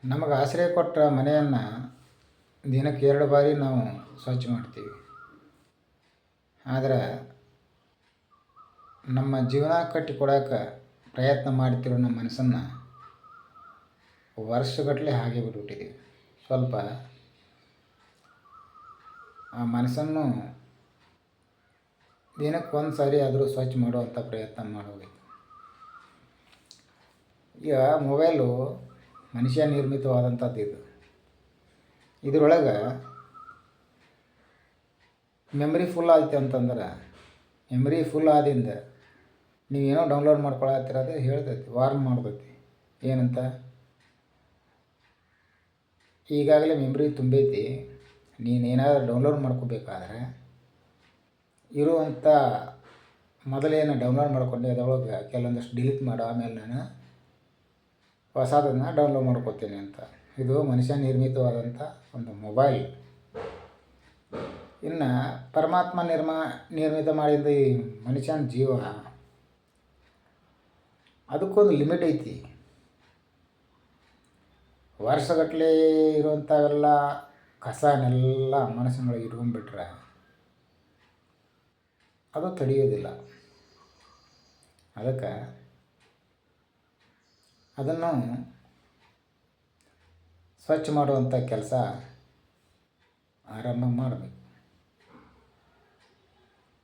ನಮಗೆ ಆಶ್ರಯ ಕೊಟ್ಟ ಮನೆಯನ್ನು ದಿನಕ್ಕೆ 2 ಬಾರಿ ನಾವು ಸ್ವಚ್ಛ ಮಾಡ್ತೀವಿ. ಆದರೆ ನಮ್ಮ ಜೀವನ ಕಟ್ಟಿಕೊಡೋಕೆ ಪ್ರಯತ್ನ ಮಾಡ್ತಿರೋ ನಮ್ಮ ಮನಸ್ಸನ್ನು ವರ್ಷಗಟ್ಟಲೆ ಹಾಗೆ ಬಿಟ್ಬಿಟ್ಟಿದ್ದೀವಿ. ಸ್ವಲ್ಪ ಆ ಮನಸ್ಸನ್ನು ದಿನಕ್ಕೆ 1 ಸಾರಿ ಆದರೂ ಸ್ವಚ್ಛ ಮಾಡುವಂಥ ಪ್ರಯತ್ನ ಮಾಡಬೇಕು. ಈಗ ಮೊಬೈಲು ಮನುಷ್ಯ ನಿರ್ಮಿತವಾದಂಥದ್ದು ಇದು. ಇದರೊಳಗೆ ಮೆಮ್ರಿ ಫುಲ್ ಆಯ್ತು ಅಂತಂದ್ರೆ ಮೆಮ್ರಿ ಫುಲ್ ಆದಿಂದ ನೀವೇನೋ ಡೌನ್ಲೋಡ್ ಮಾಡ್ಕೊಳತ್ತಿರೋದು ಹೇಳ್ತೈತಿ, ವಾರ್ನ್ ಮಾಡ್ತೈತಿ. ಏನಂತ, ಈಗಾಗಲೇ ಮೆಮ್ರಿ ತುಂಬೈತಿ, ನೀನೇನಾದರೂ ಡೌನ್ಲೋಡ್ ಮಾಡ್ಕೋಬೇಕಾದ್ರೆ ಇರುವಂಥ ಮೊದಲೇನು ಡೌನ್ಲೋಡ್ ಮಾಡ್ಕೊಂಡೆ ಅದರೊಳಗೆ ಕೆಲವೊಂದಷ್ಟು ಡಿಲೀಟ್ ಮಾಡು, ಆಮೇಲೆ ನಾನು ಹೊಸದನ್ನು ಡೌನ್ಲೋಡ್ ಮಾಡ್ಕೋತೀನಿ ಅಂತ. ಇದು ಮನುಷ್ಯ ನಿರ್ಮಿತವಾದಂಥ ಒಂದು ಮೊಬೈಲ್. ಇನ್ನು ಪರಮಾತ್ಮ ನಿರ್ಮಿತ ಮಾಡಿದ ಈ ಮನುಷ್ಯನ ಜೀವ, ಅದಕ್ಕೊಂದು ಲಿಮಿಟ್ ಐತಿ. ವರ್ಷಗಟ್ಟಲೆ ಇರುವಂಥವೆಲ್ಲ ಕಸನೆಲ್ಲ ಮನಸ್ಸಿನೊಳಗೆ ಇಟ್ಕೊಂಡ್ಬಿಟ್ರೆ ಅದು ತಡೆಯೋದಿಲ್ಲ. ಅದಕ್ಕೆ ಅದನ್ನು ಸ್ವಚ್ಛ ಮಾಡುವಂಥ ಕೆಲಸ ಆರಂಭ ಮಾಡಬೇಕು.